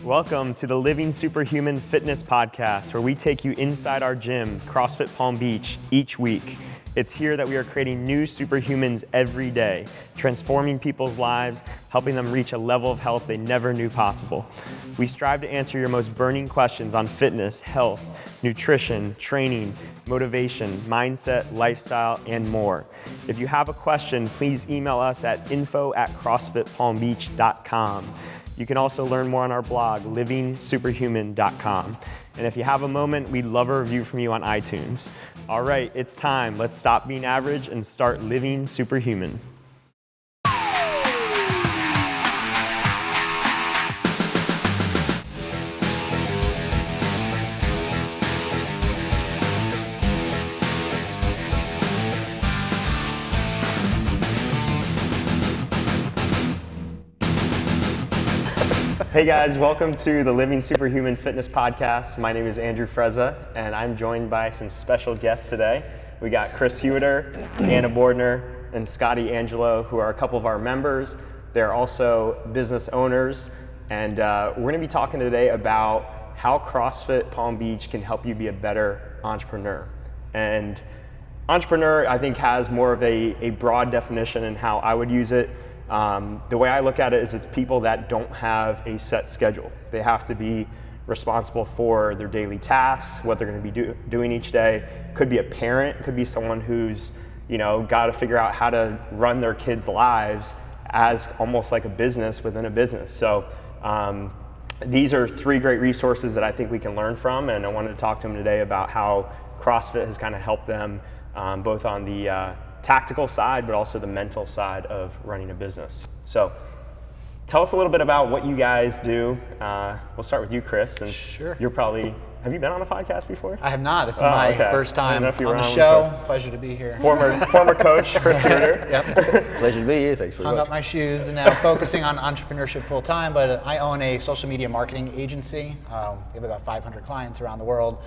Welcome to the Living Superhuman Fitness Podcast, where we take you inside our gym, CrossFit Palm Beach, each week. It's here that we are creating new superhumans every day, transforming people's lives, helping them reach a level of health they never knew possible. We strive to answer your most burning questions on fitness, health, nutrition, training, motivation, mindset, lifestyle, and more. If you have a question, please email us at info@crossfitpalmbeach.com. You can also learn more on our blog, livingsuperhuman.com. And if you have a moment, we'd love a review from you on iTunes. All right, it's time. Let's stop being average and start living superhuman. Hey guys, welcome to the Living Superhuman Fitness Podcast. My name is Andrew Frezza, and I'm joined by some special guests today. We got Chris Heuwetter, Anna Bordner, and Scotty Angelo, who are a couple of our members. They're also business owners, and we're going to be talking today about how CrossFit Palm Beach can help you be a better entrepreneur. And entrepreneur, I think, has more of a broad definition in how I would use it. The way I look at it is it's people that don't have a set schedule. They have to be responsible for their daily tasks, what they're going to be doing each day. Could be a parent, could be someone who's, got to figure out how to run their kids' lives as almost like a business within a business. So these are three great resources that I think we can learn from, and I wanted to talk to them today about how CrossFit has kind of helped them both on the tactical side, but also the mental side of running a business. So tell us a little bit about what you guys do. We'll start with you, Chris, since Sure. have you been on a podcast before? I have not. This is my first time on the show. Pleasure to be here. Former coach, Chris Heuwetter. Yep. Pleasure to be here. Thanks for Hung up my shoes and now focusing on entrepreneurship full time, but I own a social media marketing agency. We have about 500 clients around the world.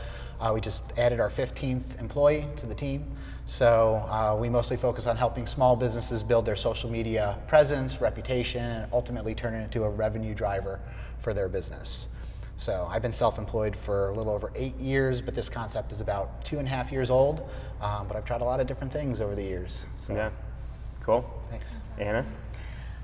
We just added our 15th employee to the team. So we mostly focus on helping small businesses build their social media presence, reputation, and ultimately turn it into a revenue driver for their business. So I've been self-employed for a little over 8 years, but this concept is about 2.5 years old. But I've tried a lot of different things over the years. So. Yeah, cool. Thanks. Anna?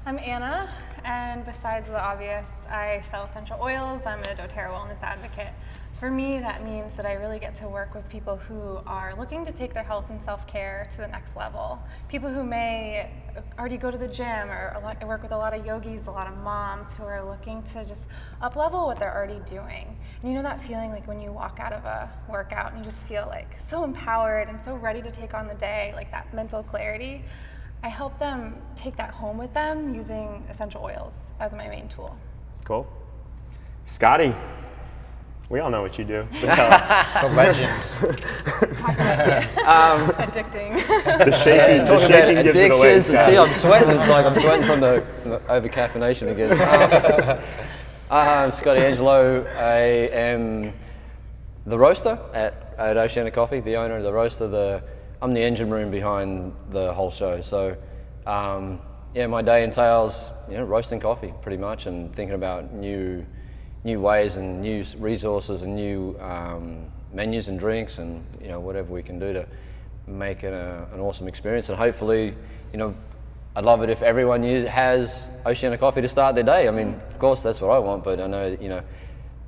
I'm Anna, and besides the obvious, I sell essential oils. I'm a doTERRA wellness advocate. For me, that means that I really get to work with people who are looking to take their health and self-care to the next level. People who may already go to the gym, or I work with a lot of yogis, a lot of moms who are looking to just up-level what they're already doing. And you know that feeling like when you walk out of a workout and you just feel like so empowered and so ready to take on the day, like that mental clarity? I help them take that home with them using essential oils as my main tool. Cool. Scotty? We all know what you do. Tell us. The legend. Addicting. The shaking gives it away. See, I'm sweating. It's like I'm sweating from the over-caffeination again. I'm Scotty Angelo. I am the roaster at Oceana Coffee, the owner of the roaster. I'm the engine room behind the whole show. So, my day entails roasting coffee pretty much, and thinking about new ways and new resources and new menus and drinks and whatever we can do to make it an awesome experience. And hopefully, I'd love it if everyone has Oceana Coffee to start their day. I mean, of course that's what I want, but I know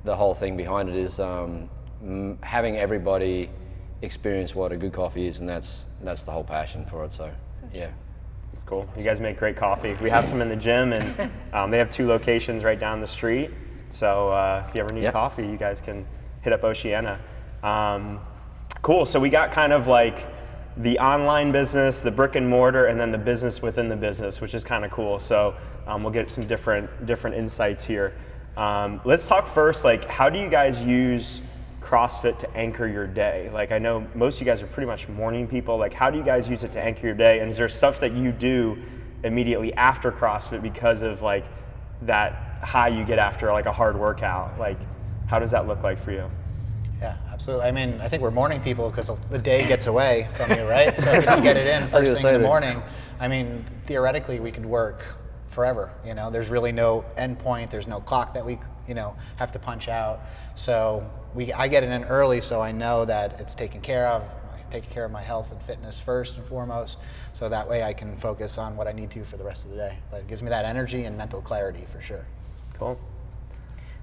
the whole thing behind it is having everybody experience what a good coffee is, and that's the whole passion for it. So yeah. It's cool. You guys make great coffee. We have some in the gym, and they have 2 locations right down the street. So if you ever need coffee, you guys can hit up Oceana. Cool. So we got kind of like the online business, the brick and mortar, and then the business within the business, which is kind of cool. So we'll get some different insights here. Let's talk first, like, how do you guys use CrossFit to anchor your day? Like, I know most of you guys are pretty much morning people. Like, how do you guys use it to anchor your day? And is there stuff that you do immediately after CrossFit because of like that high you get after like a hard workout? Like, how does that look like for you? Yeah, absolutely. I mean, I think we're morning people because the day gets away from you, right? So if you don't get it in first thing in the morning, I mean, theoretically we could work forever. There's really no end point. There's no clock that we have to punch out. So I get it in early, so I know that it's taken care of. I take care of my health and fitness first and foremost, so that way I can focus on what I need to for the rest of the day. But it gives me that energy and mental clarity for sure. Cool.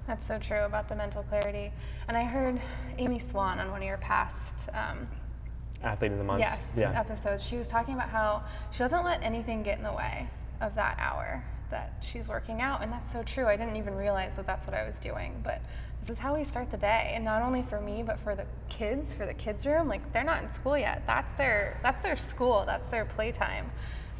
That's so true about the mental clarity. And I heard Amy Swan on one of your past Athlete of the Month. Yes, episodes. She was talking about how she doesn't let anything get in the way of that hour that she's working out, and that's so true. I didn't even realize that that's what I was doing, but this is how we start the day, and not only for me, but for the kids room. Like, they're not in school yet. That's their school. That's their playtime.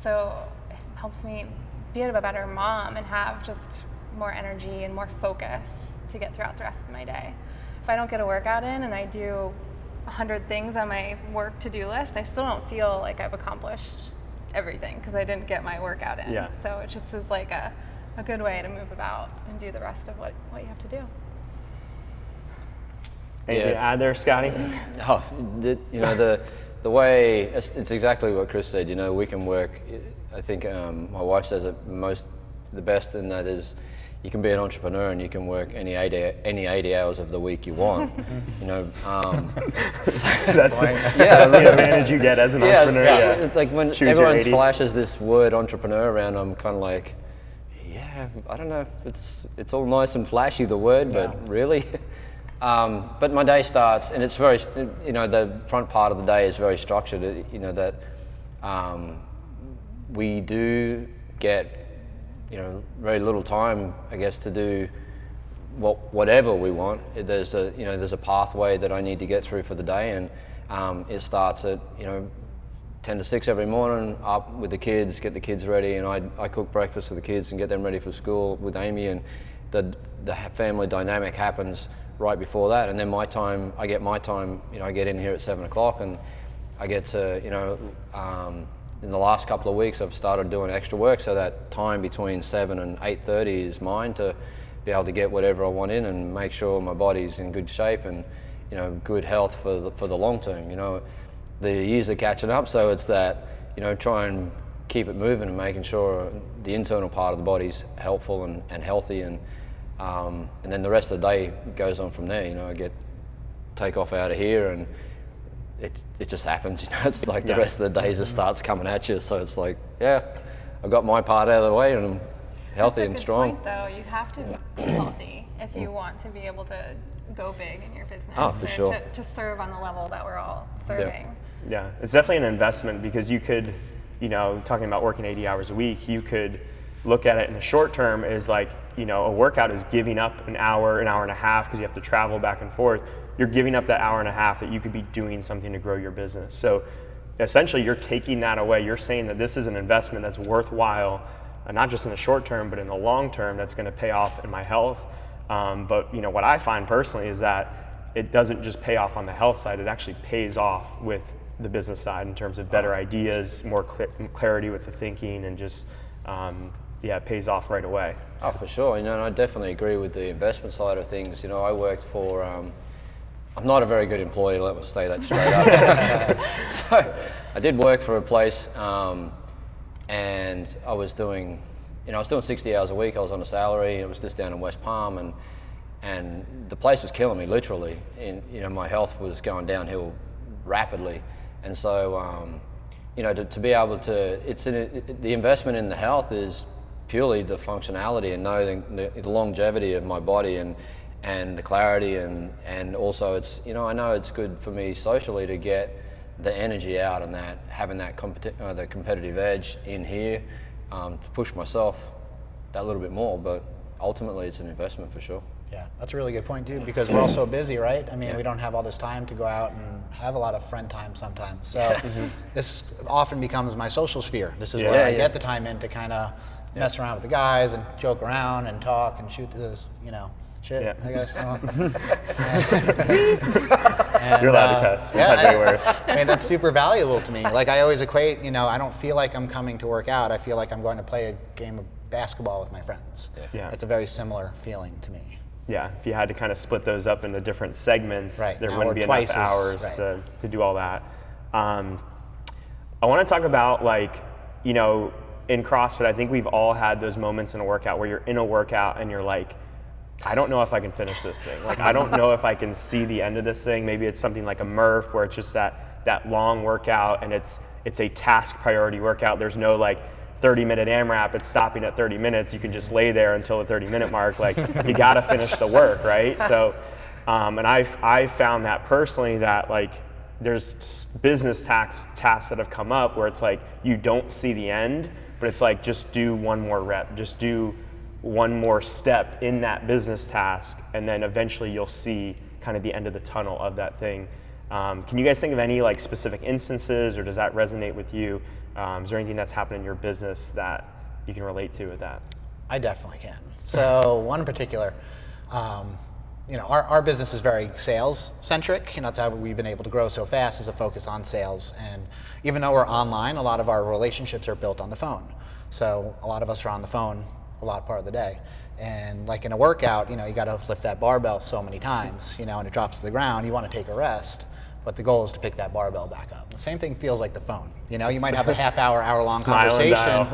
So it helps me be a better mom and have just more energy and more focus to get throughout the rest of my day. If I don't get a workout in and I do 100 things on my work to-do list, I still don't feel like I've accomplished everything because I didn't get my workout in. Yeah. So it just is like a good way to move about and do the rest of what you have to do. Anything to add there, Scotty? Oh, the way, it's exactly what Chris said. We can work, I think my wife says it the best in that is, you can be an entrepreneur and you can work any 80 hours of the week you want. That's the advantage you get as an entrepreneur. It's like when everyone flashes this word entrepreneur around, I'm kind of like, I don't know if it's all nice and flashy, the word, but really. But my day starts, and it's very, the front part of the day is very structured. That we do get very little time, I guess, to do whatever we want. There's a pathway that I need to get through for the day, and it starts at 10 to 6 every morning, up with the kids, get the kids ready, and I cook breakfast for the kids and get them ready for school with Amy, and the family dynamic happens right before that. And then I get my time, I get in here at 7 o'clock, and I get to, in the last couple of weeks, I've started doing extra work, so that time between 7 and 8:30 is mine to be able to get whatever I want in and make sure my body's in good shape and good health for the long term. The years are catching up, so it's that try and keep it moving and making sure the internal part of the body's helpful and healthy, and then the rest of the day goes on from there. I take off out of here, and it just happens. It's like the rest of the day just starts coming at you. So it's like, I got my part out of the way, and I'm healthy and strong. That's a good point, though. You have to be healthy if you want to be able to go big in your business. Oh, for sure. To serve on the level that we're all serving. Yeah, it's definitely an investment, because you could, talking about working 80 hours a week, you could look at it in the short term as like, a workout is giving up an hour and a half because you have to travel back and forth. You're giving up that hour and a half that you could be doing something to grow your business. So essentially you're taking that away. You're saying that this is an investment that's worthwhile, not just in the short term, but in the long term, that's going to pay off in my health. But what I find personally is that it doesn't just pay off on the health side, it actually pays off with the business side in terms of better ideas, more clarity with the thinking, and just, it pays off right away. Oh, for sure. And I definitely agree with the investment side of things. I worked for, I'm not a very good employee, let me say that straight up. So I did work for a place, and I was doing 60 hours a week. I was on a salary. It was just down in West Palm, and the place was killing me, literally. And my health was going downhill rapidly. And so, to be able to, the investment in the health is purely the functionality and knowing the longevity of my body and the clarity, and also it's, I know it's good for me socially to get the energy out, and that having that the competitive edge in here, to push myself that little bit more. But ultimately it's an investment for sure. Yeah, that's a really good point too, because we're all so busy, right? I mean, we don't have all this time to go out and have a lot of friend time sometimes. So this often becomes my social sphere. This is where I get the time in to kind of mess around with the guys and joke around and talk and shoot this, shit, I guess. You're allowed to cuss. I mean, that's super valuable to me. Like, I always equate, I don't feel like I'm coming to work out. I feel like I'm going to play a game of basketball with my friends. Yeah. It's a very similar feeling to me. Yeah, if you had to kind of split those up into different segments, there wouldn't be enough hours to do all that. I want to talk about, in CrossFit, I think we've all had those moments in a workout where you're in a workout and you're like, I don't know if I can finish this thing. Like, I don't know if I can see the end of this thing. Maybe it's something like a Murph where it's just that long workout and it's a task priority workout. There's no like 30-minute AMRAP, it's stopping at 30 minutes. You can just lay there until the 30-minute mark. Like, you gotta finish the work, right? So, and I found that personally that like there's business tasks that have come up where it's like you don't see the end, but it's like just do one more rep, just do one more step in that business task, and then eventually you'll see kind of the end of the tunnel of that thing. Can you guys think of any like specific instances, or does that resonate with you? Is there anything that's happened in your business that you can relate to with that? I definitely can. So one in particular, our business is very sales centric. That's how we've been able to grow so fast, is a focus on sales. And even though we're online, a lot of our relationships are built on the phone. So a lot of us are on the phone a lot part of the day. And like in a workout, you got to lift that barbell so many times, and it drops to the ground. You want to take a rest, but the goal is to pick that barbell back up. The same thing feels like the phone. You might have a hour-long conversation,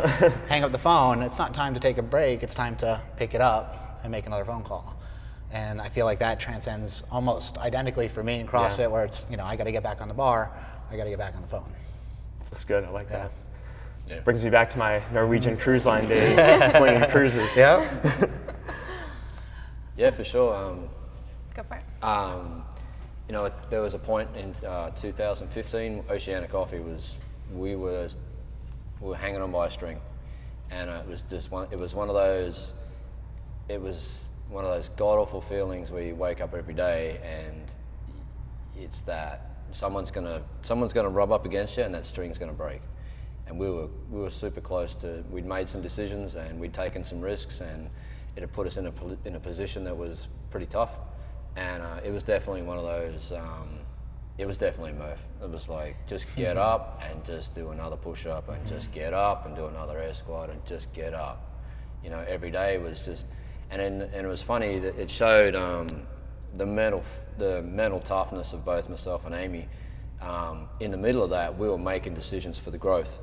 hang up the phone. It's not time to take a break. It's time to pick it up and make another phone call. And I feel like that transcends almost identically for me in CrossFit, where it's, I got to get back on the bar, I got to get back on the phone. That's good. I like that. Yeah. Brings me back to my Norwegian cruise line days, slinging cruises. Yeah. Yeah, for sure. Go for it. There was a point in 2015, Oceana Coffee we were hanging on by a string, and it was one of those god awful feelings where you wake up every day and it's that someone's gonna rub up against you and that string's gonna break. And we were super close to. We'd made some decisions and we'd taken some risks, and it had put us in a position that was pretty tough. And it was definitely one of those. It was definitely a Murph. It was like, just get up and just do another push-up, and just get up and do another air squat, and just get up. Every day was just. And it was funny that it showed the mental toughness of both myself and Amy. In the middle of that, we were making decisions for the growth,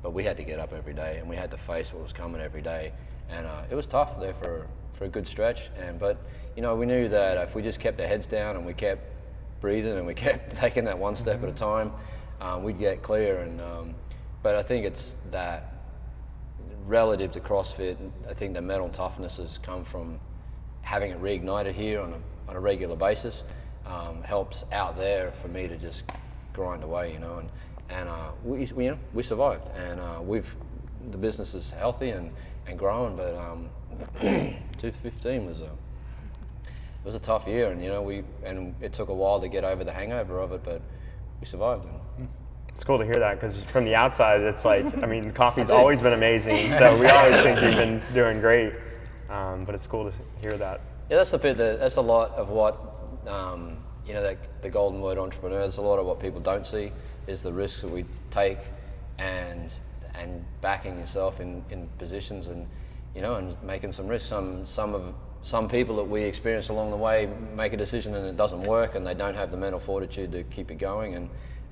but we had to get up every day and we had to face what was coming every day. And it was tough there for a good stretch. But we knew that if we just kept our heads down and we kept breathing and we kept taking that one step at a time, we'd get clear. But I think it's that relative to CrossFit, I think the mental toughness has come from having it reignited here on a regular basis. Helps out there for me to just grind away, and we survived, and the business is healthy and growing, but 2015 was a tough year, and it took a while to get over the hangover of it, but we survived. It's cool to hear that, because from the outside, it's like, coffee's always been amazing, so we always think you've been doing great, but it's cool to hear that. Yeah, that's a lot of what, the golden word entrepreneur, there's a lot of what people don't see is the risks that we take and backing yourself in positions and making some risks. Some people that we experience along the way make a decision and it doesn't work, and they don't have the mental fortitude to keep it going, and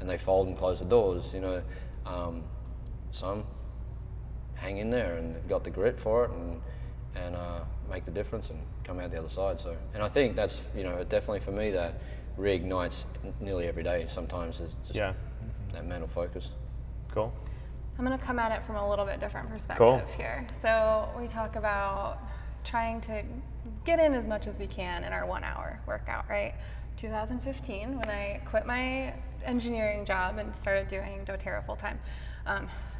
they fold and close the doors. Some hang in there and got the grit for it and make the difference and come out the other side. So, and I think that's definitely for me that reignites nearly every day. Sometimes is just that mental focus. Cool. I'm going to come at it from a little bit different perspective here. So we talk about trying to get in as much as we can in our 1 hour workout, right? 2015, when I quit my engineering job and started doing doTERRA full-time,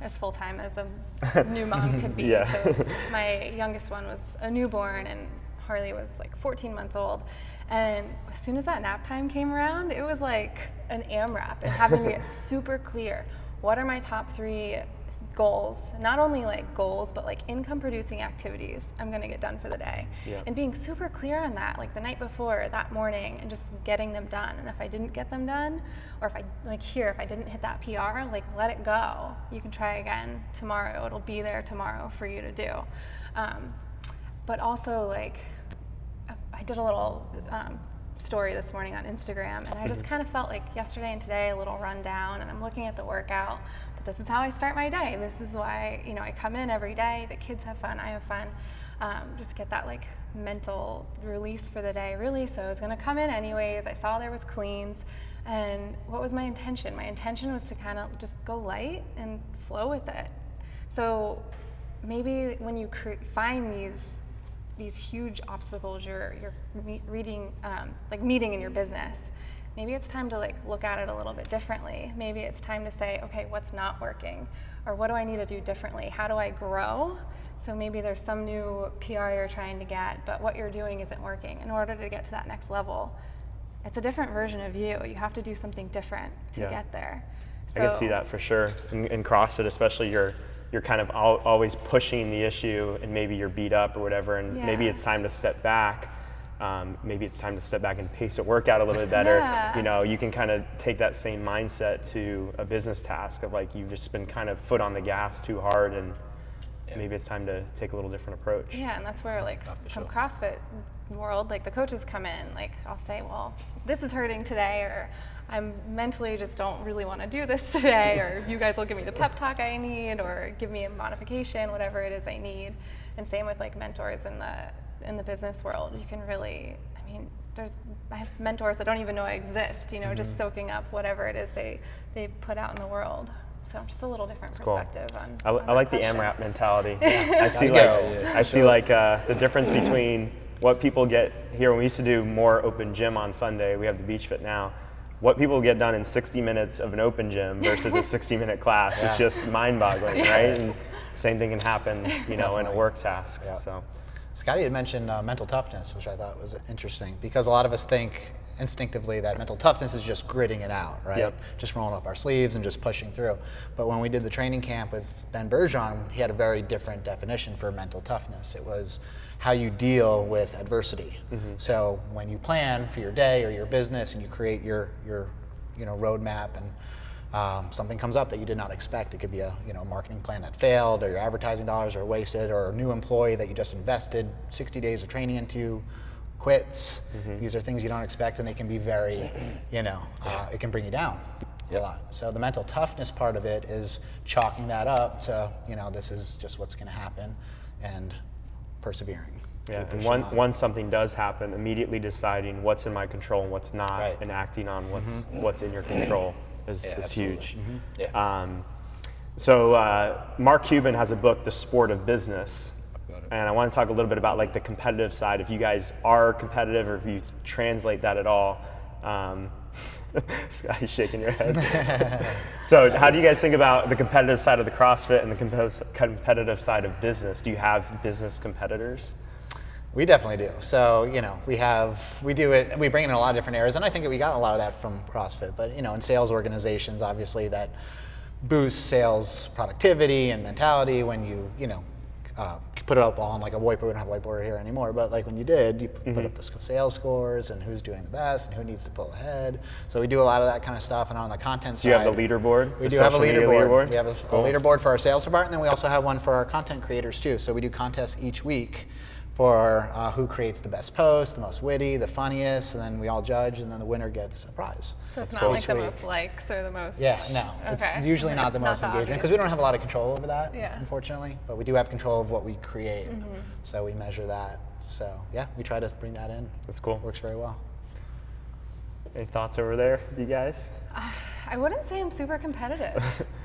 as full-time as a new mom could be. So my youngest one was a newborn and Harley was like 14 months old. And as soon as that nap time came around, it was like an AMRAP and having to get super clear. What are my top 3 goals? Not only like goals, but like income producing activities I'm gonna get done for the day. And being super clear on that, like the night before, that morning, and just getting them done. And if I didn't get them done, or if I didn't hit that PR, like let it go. You can try again tomorrow. It'll be there tomorrow for you to do. But also, like, I did a little story this morning on Instagram, and I just kind of felt like yesterday and today a little run down, and I'm looking at the workout, but this is how I start my day. This is why, I come in every day, the kids have fun, I have fun. just get that like mental release for the day, really. So I was gonna come in anyways. I saw there was cleans, and what was my intention? My intention was to kind of just go light and flow with it. So maybe when you find these huge obstacles you're meeting in your business, maybe it's time to like look at it a little bit differently. Maybe it's time to say, okay, what's not working? Or what do I need to do differently? How do I grow? So maybe there's some new PR you're trying to get, but what you're doing isn't working. In order to get to that next level, it's a different version of you. You have to do something different to get there. So, I can see that for sure. In CrossFit especially, you're kind of always pushing the issue, and maybe you're beat up or whatever, and maybe it's time to step back. Maybe it's time to step back and pace a workout a little bit better. Yeah. You know, you can kind of take that same mindset to a business task of like you've just been kind of foot on the gas too hard, and maybe it's time to take a little different approach. Yeah, and that's where like from CrossFit world, like the coaches come in, like I'll say, well, this is hurting today, or I'm mentally just don't really want to do this today, or you guys will give me the pep talk I need, or give me a modification, whatever it is I need. And same with like mentors in the business world. You can really, I mean, I have mentors that don't even know I exist, you know, just soaking up whatever it is they put out in the world. So just a little different perspective on I like the question. AMRAP mentality. I see the difference between what people get here. When we used to do more open gym on Sunday, we have the Beach Fit now. What people get done in 60 minutes of an open gym versus a 60-minute class is just mind-boggling, right? And same thing can happen, you know, in a work task. Yeah. So, Scotty had mentioned mental toughness, which I thought was interesting, because a lot of us think instinctively that mental toughness is just gritting it out, right? Yep. Just rolling up our sleeves and just pushing through. But when we did the training camp with Ben Bergeron, he had a very different definition for mental toughness. It was how you deal with adversity. So when you plan for your day or your business and you create your roadmap, and something comes up that you did not expect. It could be a marketing plan that failed, or your advertising dollars are wasted, or a new employee that you just invested 60 days of training into quits. These are things you don't expect, and they can be very, it can bring you down a lot. So the mental toughness part of it is chalking that up to, this is just what's going to happen, and persevering. yeah. Keep And pushing on. once something does happen, immediately deciding what's in my control and what's not, Right. and acting on what's in your control is huge. So Mark Cuban has a book, The Sport of Business. And I want to talk a little bit about like the competitive side. If you guys are competitive, or if you translate that at all. Scotty's shaking your head. So how do you guys think about the competitive side of the CrossFit and the competitive side of business? Do you have business competitors? We definitely do. So, we do it, we bring it in a lot of different areas, and I think we got a lot of that from CrossFit, but, in sales organizations, obviously that boosts sales productivity and mentality when you, put it up on like a whiteboard. We don't have a whiteboard here anymore, but like when you did, you put up the sales scores and who's doing the best and who needs to pull ahead. So we do a lot of that kind of stuff, and on the content side. Do you have the leaderboard? We do have a leaderboard. We have a Cool. leaderboard for our sales department, and then we also have one for our content creators too. So we do contests each week for who creates the best post, the most witty, the funniest, and then we all judge, and then the winner gets a prize. So it's not like the most likes or the most. Yeah, no, Okay. it's usually not the most the engagement, because obvious. we don't have a lot of control over that, Yeah. unfortunately. But we do have control of what we create, so we measure that. So yeah, we try to bring that in. That's cool. Works very well. Any thoughts over there, you guys? I wouldn't say I'm super competitive.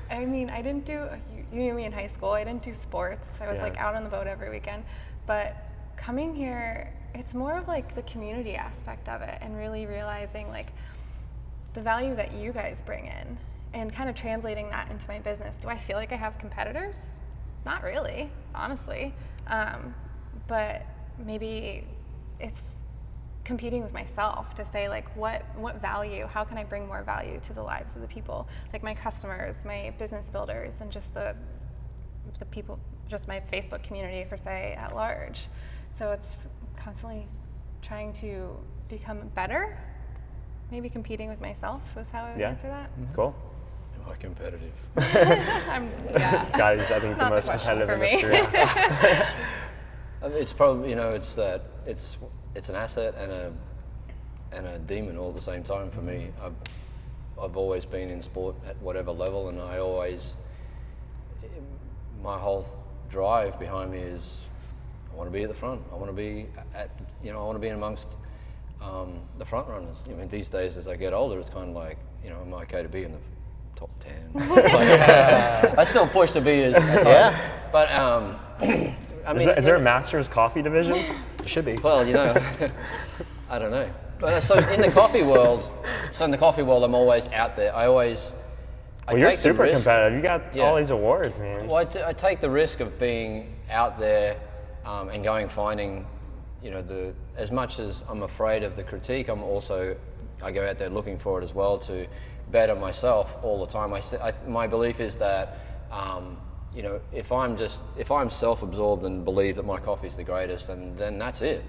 I mean, I didn't do, you knew me in high school, I didn't do sports. I was like out on the boat every weekend. But coming here, it's more of like the community aspect of it, and really realizing like the value that you guys bring in, and kind of translating that into my business. Do I feel like I have competitors? Not really, honestly. But maybe it's competing with myself to say like what value, how can I bring more value to the lives of the people, like my customers, my business builders, and just the people, just my Facebook community for say at large. So it's constantly trying to become better. Maybe competing with myself was how I would answer that. Cool. Am I competitive? Scotty's, I think, the Not the most question competitive for in me. this group. It's probably, it's that it's an asset and a demon all at the same time for me. I've always been in sport at whatever level, and my whole drive behind me is I want to be at the front. I want to be I want to be amongst the front runners. I mean, these days as I get older, it's kind of like, I'm okay to be in the top 10. I still push to be as high. But is there a master's coffee division? It should be. Well, I don't know. But so in the coffee world, I'm always out there. You're super competitive. You got all these awards, man. Well, I take the risk of being out there and finding, as much as I'm afraid of the critique, I go out there looking for it as well to better myself all the time. My belief is that, if I'm self-absorbed and believe that my coffee is the greatest, and then that's it.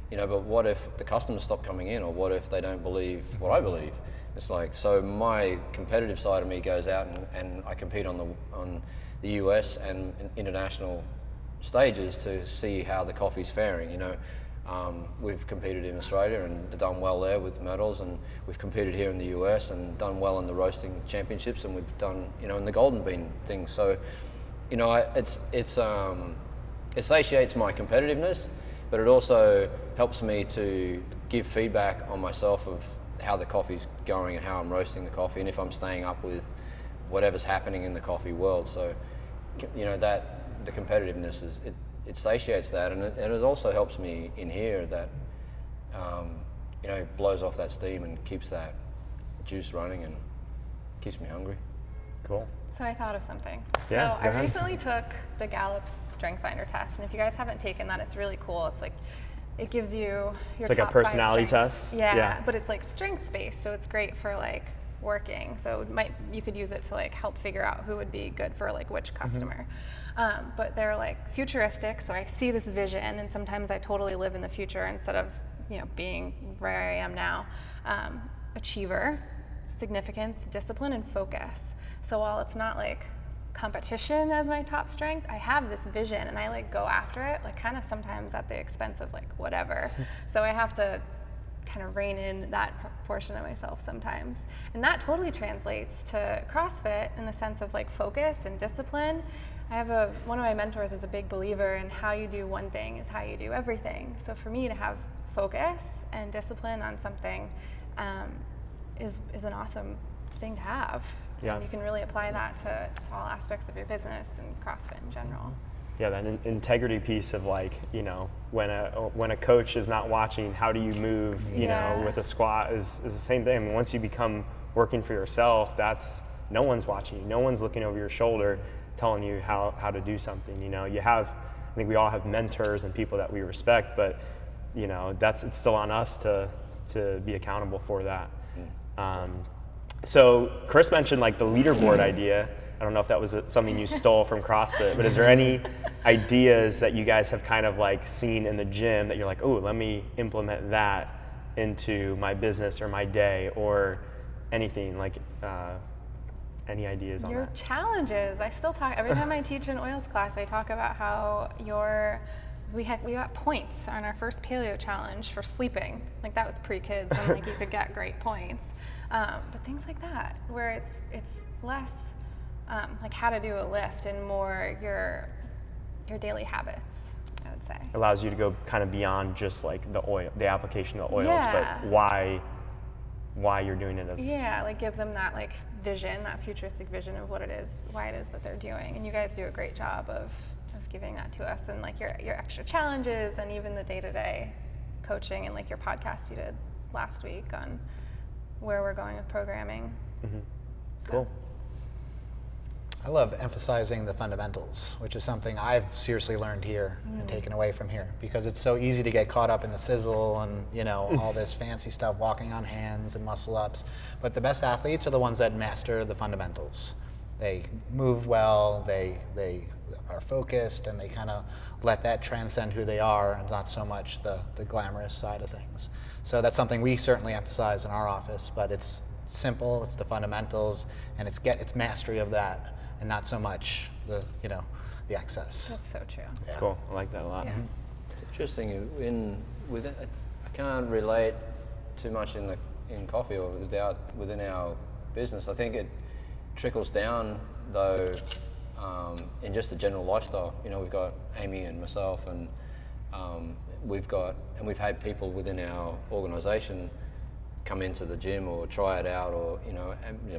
But what if the customers stop coming in, or what if they don't believe what I believe? It's like, so my competitive side of me goes out and I compete on the US and international stages to see how the coffee's faring. We've competed in Australia and done well there with medals, and we've competed here in the US and done well in the roasting championships, and we've done, in the golden bean things. So, it satiates my competitiveness, but it also helps me to give feedback on myself of how the coffee's going and how I'm roasting the coffee, and if I'm staying up with whatever's happening in the coffee world. So, that the competitiveness it satiates that, and it also helps me in here that blows off that steam and keeps that juice running and keeps me hungry. Cool. So I thought of something. Yeah, so I recently took the Gallops Strength Finder test, and if you guys haven't taken that, it's really cool. It's like, it gives you your It's like top a personality 5 strengths. test? Yeah, but it's like strengths based, so it's great for like working. So you could use it to like help figure out who would be good for like which customer. But they're like futuristic, so I see this vision, and sometimes I totally live in the future instead of being where I am now. Achiever, significance, discipline, and focus. So while it's not like competition as my top strength, I have this vision and I like go after it, like kind of sometimes at the expense of like whatever. So I have to kind of rein in that portion of myself sometimes. And that totally translates to CrossFit in the sense of like focus and discipline. I have one of my mentors is a big believer in how you do one thing is how you do everything. So for me to have focus and discipline on something is an awesome thing to have. Yeah. And you can really apply that to all aspects of your business and CrossFit in general. Yeah, that integrity piece of like, when a coach is not watching, how do you move, with a squat is the same thing. I mean, once you become working for yourself, no one's watching you. No one's looking over your shoulder telling you how to do something. I think we all have mentors and people that we respect, but it's still on us to be accountable for that. So Chris mentioned like the leaderboard idea. I don't know if that was something you stole from CrossFit, but is there any ideas that you guys have kind of like seen in the gym that you're like, oh, let me implement that into my business or my day or anything like, any ideas on that? Your challenges. I still talk, every time I teach an oils class, I talk about how we got points on our first paleo challenge for sleeping. Like that was pre-kids and like you could get great points. But things like that, where it's less like how to do a lift and more your daily habits, I would say. Allows you to go kind of beyond just like the application of oils, Yeah. but why you're doing it as... Yeah, like give them that like vision, that futuristic vision of what it is, why it is that they're doing. And you guys do a great job of giving that to us, and like your extra challenges and even the day-to-day coaching and like your podcast you did last week on where we're going with programming. Mm-hmm. So. Cool. I love emphasizing the fundamentals, which is something I've seriously learned here and taken away from here, because it's so easy to get caught up in the sizzle and all this fancy stuff, walking on hands and muscle ups. But the best athletes are the ones that master the fundamentals. They move well, they are focused, and they kind of let that transcend who they are and not so much the glamorous side of things. So that's something we certainly emphasize in our office, but it's simple, it's the fundamentals, and it's mastery of that, and not so much the excess. That's so true. That's cool. I like that a lot. Yeah. It's interesting. I can't relate too much in coffee or within our business. I think it trickles down though in just the general lifestyle. We've got Amy and myself, and We've had people within our organisation come into the gym or try it out, or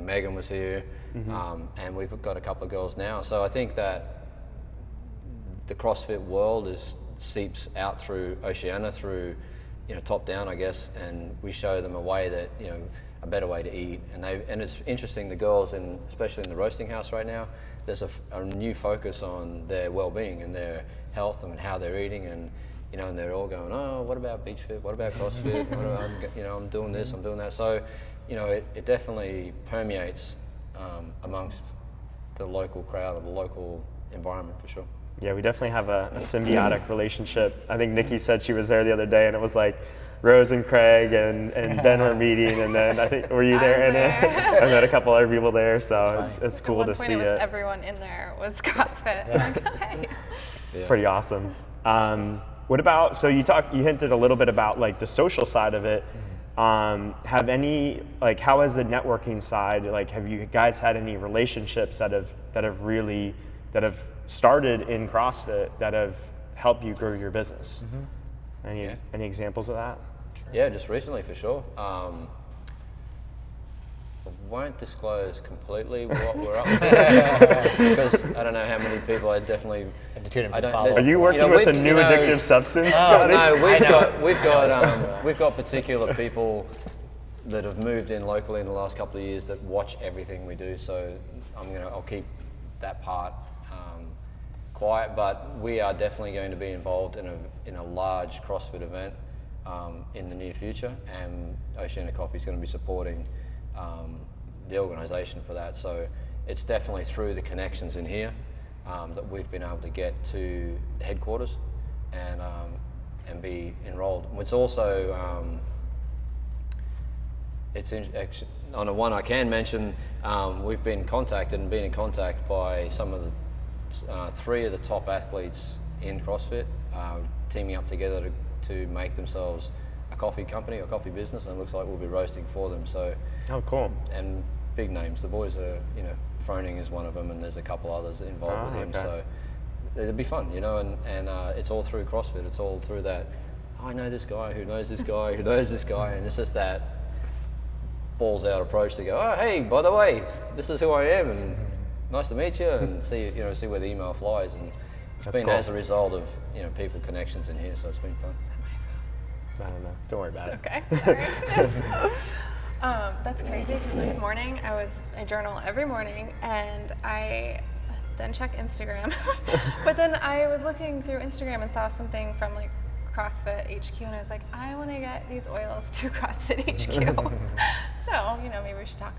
Megan was here, and we've got a couple of girls now. So I think that the CrossFit world seeps out through Oceania, through top down, I guess, and we show them a way that a better way to eat. And it's interesting, the girls, especially in the roasting house right now, there's a new focus on their well-being and their health and how they're eating, and and they're all going, oh, what about beach fit? What about CrossFit? I'm doing this, I'm doing that. So, it definitely permeates amongst the local crowd or the local environment for sure. Yeah, we definitely have a symbiotic relationship. I think Nikki said she was there the other day, and it was like Rose and Craig and Ben were meeting, and then I think, were you there? And then a couple other people there, so it's cool to see it. At one point, it was everyone in there was CrossFit. Yeah. It's pretty awesome. What about, so you hinted a little bit about like the social side of it. Have any, like, how has the networking side, like, have you guys had any relationships that have started in CrossFit that have helped you grow your business? Any examples of that? Sure. Yeah, just recently for sure. I won't disclose completely what we're up to because I don't know how many people. I definitely. Are you working with a new addictive substance, Scotty? No, we've got particular people that have moved in locally in the last couple of years that watch everything we do. So I'll keep that part quiet, but we are definitely going to be involved in a large CrossFit event in the near future, and Oceania Coffee is going to be supporting the organisation for that. So it's definitely through the connections in here that we've been able to get to the headquarters and be enrolled. It's also on a one I can mention, we've been contacted and been in contact by some of the 3 of the top athletes in CrossFit, teaming up together to make themselves a coffee company or coffee business, and it looks like we'll be roasting for them. So, oh, cool. And big names. The boys are, Froning is one of them, and there's a couple others involved with him. Okay. So it'd be fun, and it's all through CrossFit. It's all through that. Oh, I know this guy who knows this guy who knows this guy, and it's just that balls out approach to go. Oh, hey, by the way, this is who I am, and nice to meet you, and see where the email flies. And it's been cool. As a result of people connections in here, so it's been fun. I don't know. Don't worry about it. Okay. That's crazy because this morning I journal every morning, and I then check Instagram. But then I was looking through Instagram and saw something from like CrossFit HQ, and I was like, I want to get these oils to CrossFit HQ. So maybe we should talk.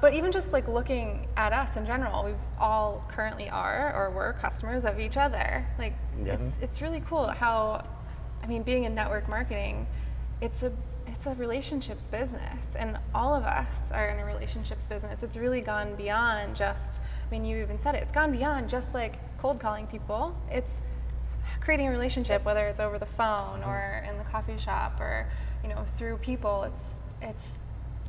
But even just like looking at us in general, we've all currently are or were customers of each other. Like it's really cool how. Being in network marketing, it's a relationships business, and all of us are in a relationships business. It's really gone beyond just, you even said it, it's gone beyond just like cold calling people. It's creating a relationship, whether it's over the phone or in the coffee shop or, through people. It's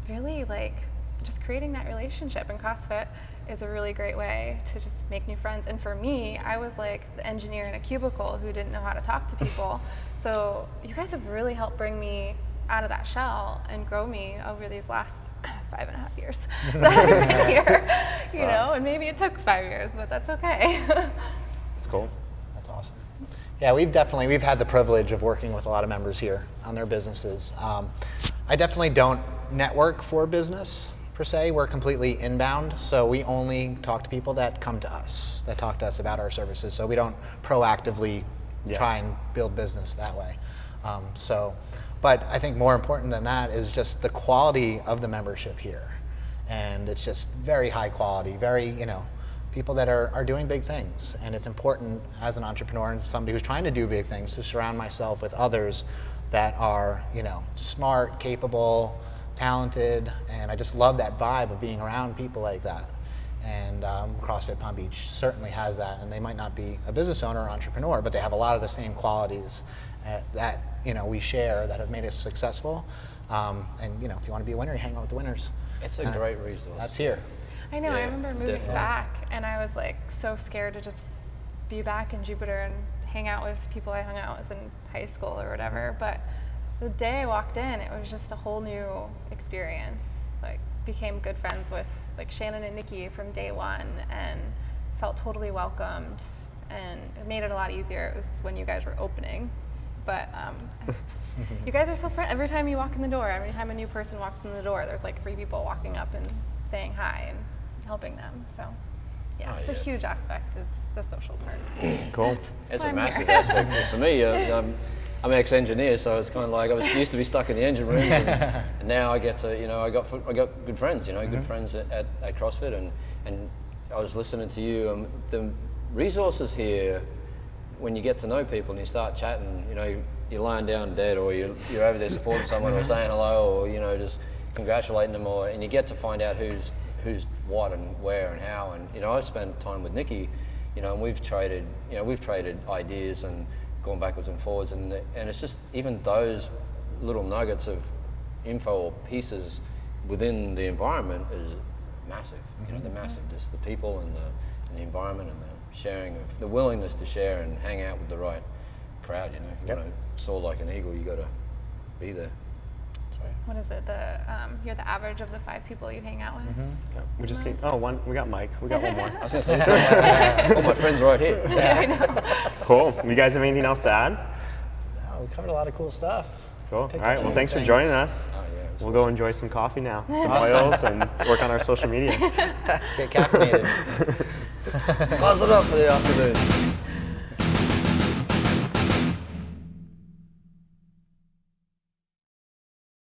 really like just creating that relationship, and CrossFit is a really great way to just make new friends. And for me, I was like the engineer in a cubicle who didn't know how to talk to people. So you guys have really helped bring me out of that shell and grow me over these last 5.5 years that I've been here, wow. And maybe it took 5 years, but that's okay. That's cool. That's awesome. Yeah, we've had the privilege of working with a lot of members here on their businesses. I definitely don't network for business per se. We're completely inbound, so we only talk to people that come to us, that talk to us about our services. So we don't proactively try and build business that way. But I think more important than that is just the quality of the membership here. And it's just very high quality, very, people that are doing big things. And it's important as an entrepreneur and somebody who's trying to do big things to surround myself with others that are, smart, capable, talented, and I just love that vibe of being around people like that. And CrossFit Palm Beach certainly has that, and they might not be a business owner or entrepreneur, but they have a lot of the same qualities that we share that have made us successful. And if you want to be a winner, you hang out with the winners. It's a great resource. That's here. I know. I remember moving back, and I was like so scared to just be back in Jupiter and hang out with people I hung out with in high school or whatever. But the day I walked in, it was just a whole new experience. Like, became good friends with like Shannon and Nikki from day one, and felt totally welcomed, and it made it a lot easier. It was when you guys were opening, but you guys are so friendly. Every time you walk in the door, every time a new person walks in the door, there's like 3 people walking up and saying hi and helping them. So yeah, it's a huge aspect, is the social part. Cool. It's a massive aspect for me. I'm an ex-engineer, so it's kind of like I used to be stuck in the engine rooms, and now I get to, I got good friends, good friends at CrossFit, and I was listening to you. The resources here, when you get to know people and you start chatting, you're lying down dead, or you're over there supporting someone, or saying hello, or just congratulating them, and you get to find out who's what and where and how. And I've spent time with Nikki, and we've traded ideas and going backwards and forwards, and it's just even those little nuggets of info or pieces within the environment is massive. They're massive. Just the people and the environment and the sharing of the willingness to share and hang out with the right crowd. Soar like an eagle. You got to be there. That's right. What is it? You're the average of the 5 people you hang out with. Yeah, we just need, one. We got Mike. We got one more. I was going to say, all my friends right here. Yeah, I know. Cool. You guys have anything else to add? No, we covered a lot of cool stuff. Cool. All Picked right. up Well, some thanks for things. joining us. Oh, yeah, We'll go enjoy some coffee now, some oils, and work on our social media. Let's get caffeinated. Buzz it up for the afternoon.